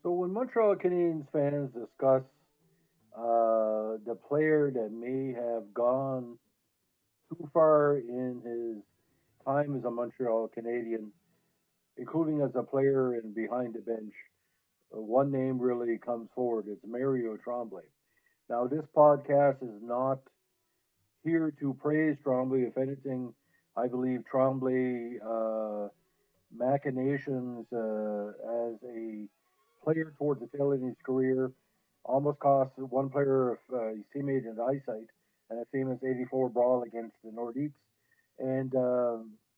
So when Montreal Canadiens fans discuss the player that may have gone too far in his time as a Montreal Canadian, including as a player and behind the bench, one name really comes forward. It's Mario Tremblay. Now, this podcast is not here to praise Tremblay. If anything, I believe Tremblay machinations as a player towards the tail end of his career almost cost one player of his teammate his eyesight in a famous '84 brawl against the Nordiques. And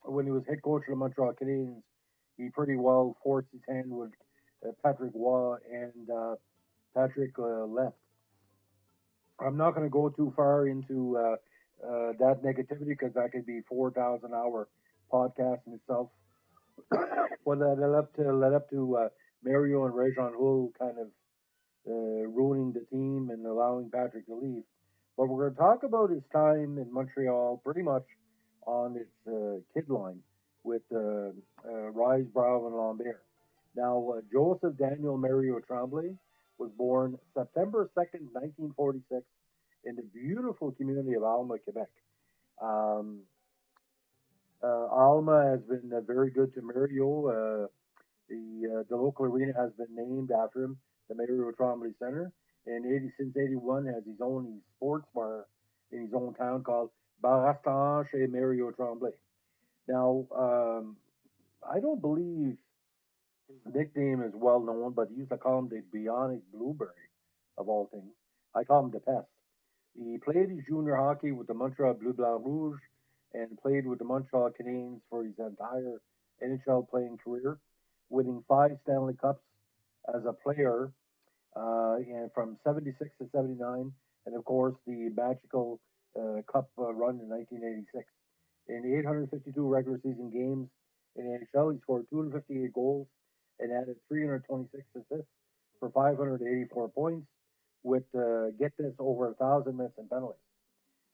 when he was head coach of the Montreal Canadiens, he pretty well forced his hand with Patrick Waugh, and Patrick left. I'm not going to go too far into that negativity because that could be 4,000 hour podcast in itself. Well, that led up to Mario and Rajon Hull kind of ruining the team and allowing Patrick to leave. But we're going to talk about his time in Montreal pretty much on its kid line with Rise, Brow, and Lambert. Now, Joseph Daniel Mario Tremblay was born September 2nd, 1946, in the beautiful community of Alma, Quebec. Um, Alma has been very good to Mario. The local arena has been named after him, the Mario Tremblay Center. And since '81 has his own sports bar in his own town called Bar Restaurant chez Mario Tremblay. Now, I don't believe his nickname is well known, but he used to call him the Bionic Blueberry of all things. I call him the Pest. He played his junior hockey with the Montreal Bleu Blanc Rouge and played with the Montreal Canadiens for his entire NHL playing career, winning 5 Stanley Cups as a player and from '76 to '79, and of course the magical Cup run in 1986. In 852 regular season games in the NHL, he scored 258 goals and added 326 assists for 584 points, with get this over 1,000 minutes and penalties.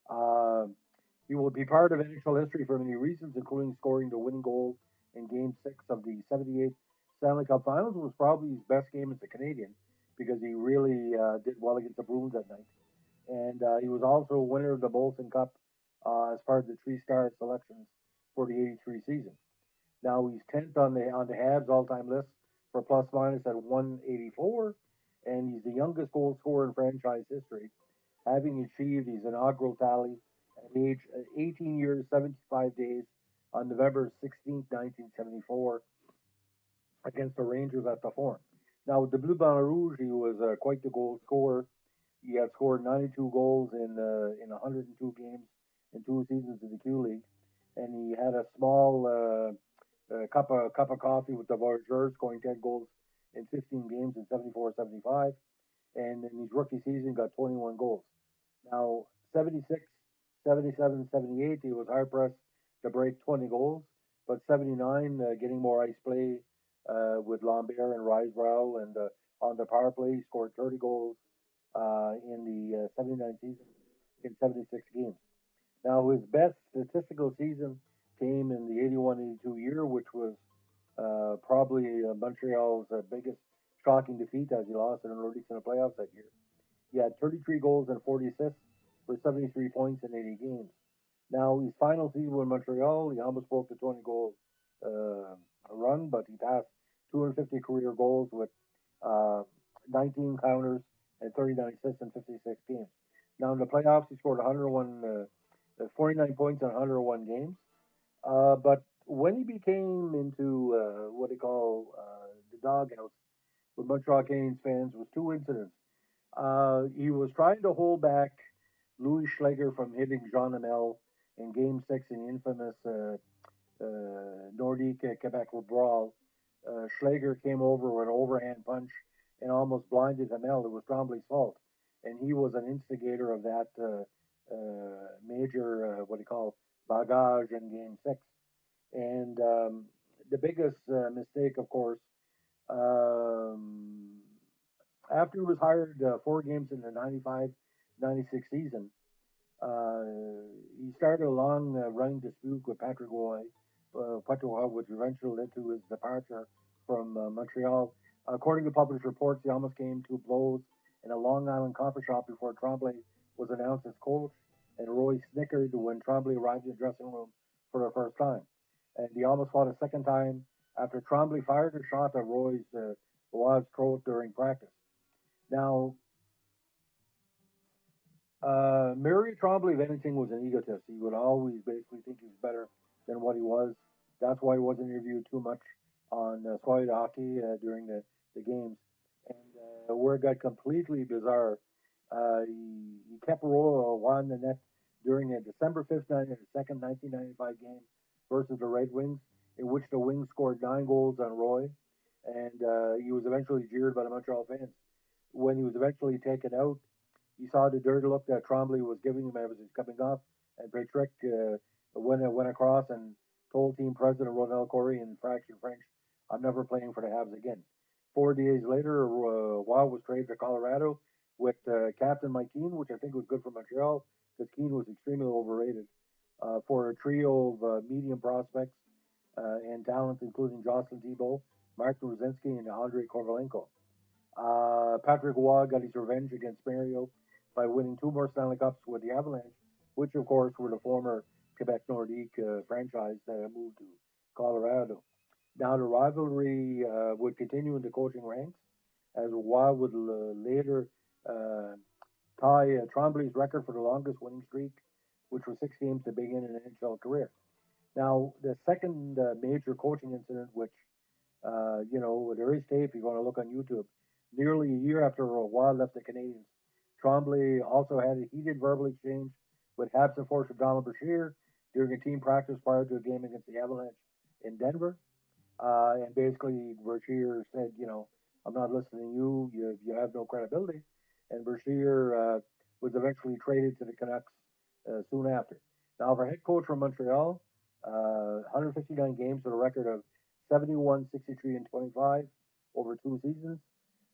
Uh, he will be part of NHL history for many reasons, including scoring the winning goal in Game 6 of the '78 Stanley Cup Finals. It was probably his best game as a Canadian because he really did well against the Bruins that night. And he was also a winner of the Bolton Cup as part of the three-star selections for the '83 season. Now he's 10th on the Habs all-time list for plus minus at 184, and he's the youngest goal scorer in franchise history, having achieved his inaugural tally at age 18 years, 75 days on November 16th, 1974, against the Rangers at the Forum. Now, with the Bleu Blanc Rouge, he was quite the goal scorer. He had scored 92 goals in 102 games in 2 seasons in the Q League, and he had a small cup of coffee with the Voyageurs, scoring 10 goals in 15 games in '74-'75, and in his rookie season got 21 goals. Now, '76, '77, '78, he was hard pressed to break 20 goals, but '79, getting more ice play with Lambert and Risebrow, and on the power play, he scored 30 goals in the '79 season in 76 games. Now, his best statistical season came in the '81-'82 year, which was probably Montreal's biggest shocking defeat as he lost in the Nordiques in the playoffs that year. He had 33 goals and 40 assists for 73 points in 80 games. Now, his final season with Montreal, he almost broke the 20 goal run, but he passed 250 career goals with uh, 19 counters and 39 assists in 56 games. Now, in the playoffs, he scored 49 points in 101 games. But when he became into what they call the doghouse with Montreal Canadiens fans, was two incidents. He was trying to hold back Louis Schlegel from hitting Jean Hamel in Game 6 in the infamous Nordique Quebec brawl. Schlegel came over with an overhand punch and almost blinded Hamel. It was Tremblay's fault. And he was an instigator of that major, what do you call, bagage in Game 6. And the biggest mistake, of course, um, after he was hired 4 games in the '95-'96 season, uh, he started a long running dispute with Patrick Roy, which eventually led to his departure from Montreal. According to published reports, they almost came to blows in a Long Island coffee shop before Tremblay was announced as coach, and Roy snickered when Tremblay arrived in the dressing room for the first time. And he almost fought a second time after Tremblay fired a shot at Roy's throat during practice. Now, Murray Tremblay, if anything, was an egotist. He would always basically think he was better than what he was. That's why he wasn't interviewed too much on Squad Hockey during the games. And where it got completely bizarre, he kept Roy in the net during a December 5th night of the second 1995 game versus the Red Wings, in which the Wings scored 9 goals on Roy. And he was eventually jeered by the Montreal fans. When he was eventually taken out, he saw the dirty look that Tremblay was giving him as he was coming off, and Patrick went across and told team president Ronel Corey in fractured French, "I'm never playing for the Habs again." 4 days later, Wild was traded to Colorado with Captain Mike Keane, which I think was good for Montreal because Keane was extremely overrated, for a trio of medium prospects and talent, including Jocelyn Thibault, Mark Ruzinski, and Andrei Kovalenko. Patrick Roy got his revenge against Mario by winning 2 more Stanley Cups with the Avalanche, which of course were the former Quebec Nordique franchise that had moved to Colorado. Now the rivalry would continue in the coaching ranks, as Roy would later uh, tie Tremblay's record for the longest winning streak, which was 6 games to begin an NHL career. Now the second major coaching incident, which there is tape if you want to look on YouTube. Nearly a year after Roy left the Canadiens, Tremblay also had a heated verbal exchange with Habs enforcer Donald Brashear during a team practice prior to a game against the Avalanche in Denver. And basically, Brashear said, I'm not listening to you. You have no credibility. And Brashear was eventually traded to the Canucks soon after. Now, for head coach from Montreal, 159 games with a record of 71, 63, and 25 over 2 seasons.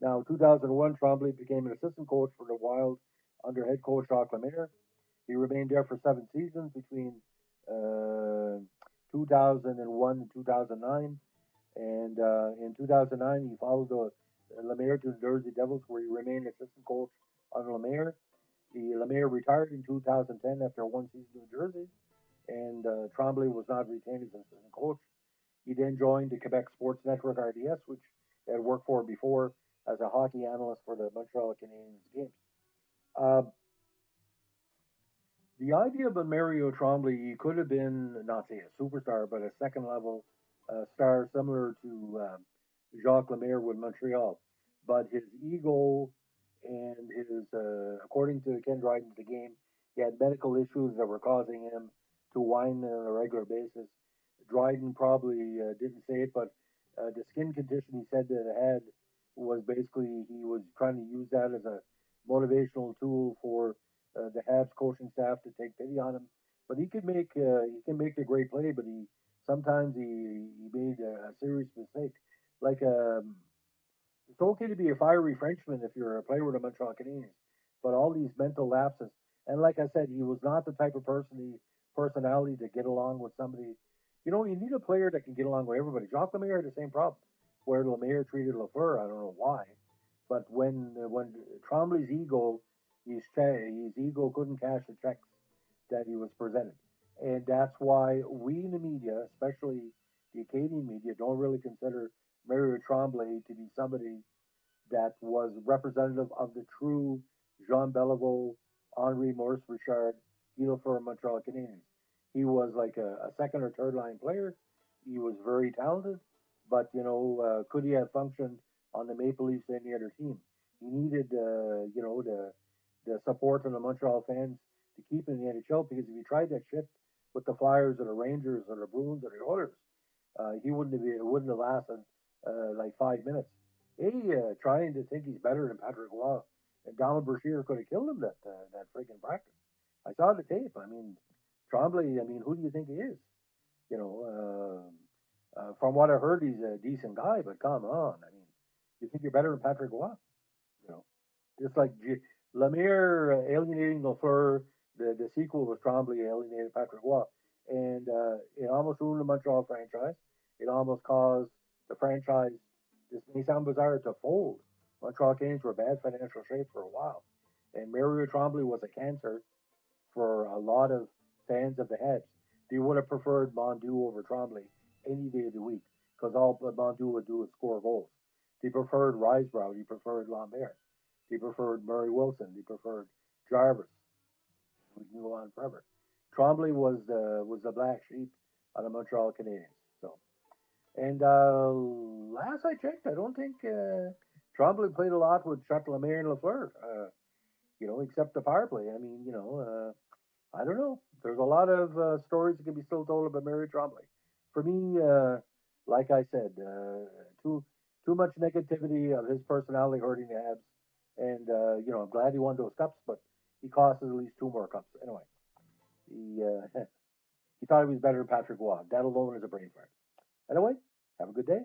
Now, 2001, Tremblay became an assistant coach for the Wild under head coach Jacques Lemaire. He remained there for 7 seasons between 2001 and 2009. And in 2009, he followed Lemaire to the Jersey Devils, where he remained assistant coach under Lemaire. Lemaire retired in 2010 after 1 season in New Jersey, and Tremblay was not retained as assistant coach. He then joined the Quebec Sports Network RDS, which he had worked for before as a hockey analyst for the Montreal Canadiens games. Uh, the idea of Mario Tremblay, he could have been, not say a superstar, but a second level star similar to Jacques Lemaire with Montreal. But his ego and according to Ken Dryden, the game, he had medical issues that were causing him to whine on a regular basis. Dryden probably didn't say it, but the skin condition he said that it had was basically he was trying to use that as a motivational tool for the Habs coaching staff to take pity on him. But he can make a great play, but sometimes he made a serious mistake. Like it's okay to be a fiery Frenchman if you're a player with the Montreal Canadiens, but all these mental lapses. And like I said, he was not the type of personality to get along with somebody. You need a player that can get along with everybody. Jacques Lemaire had the same problem, where Lemaire treated Lafleur. I don't know why, but when Tremblay's his ego couldn't cash the checks that he was presented, and that's why we in the media, especially the Acadian media, don't really consider Mario Tremblay to be somebody that was representative of the true Jean Beliveau, Henri Maurice Richard, Guy Lafleur, Montreal Canadiens. He was like a second or third line player. He was very talented, but could he have functioned on the Maple Leafs or any other team? He needed, the support of the Montreal fans to keep him in the NHL, because if he tried that shit with the Flyers or the Rangers or the Bruins or the Oilers, it wouldn't have lasted like 5 minutes. Trying to think he's better than Patrick Roy, and Donald Brashear could have killed him that freaking practice. I saw the tape. I mean, Tremblay. I mean, who do you think he is? You know, from what I heard, he's a decent guy, but come on. I mean, you think you're better than Patrick Roy? You know, just like Lemaire alienating Lafleur, the sequel was Tremblay alienating Patrick Roy, and it almost ruined the Montreal franchise. It almost caused the franchise This may sound bizarre to fold. Montreal Canadiens were bad financial shape for a while, and Mario Tremblay was a cancer for a lot of fans of the Habs. They would have preferred Mondu over Tremblay any day of the week because all Mondu would do is score goals. They preferred Risebrow. They preferred Lambert. They preferred Murray Wilson. They preferred Jarvis. We can go on forever. Tremblay was the black sheep of the Montreal Canadiens. So, and last I checked, I don't think Tremblay played a lot with Châtelamer and Lafleur. Except the power play. I mean, I don't know. There's a lot of stories that can be still told about Mary Tremblay. For me, like I said, too much negativity of his personality hurting the Habs, and I'm glad he won those cups, but he cost us at least two more cups. Anyway, he he thought he was better than Patrick Waugh. That alone is a brain fart. Anyway, have a good day.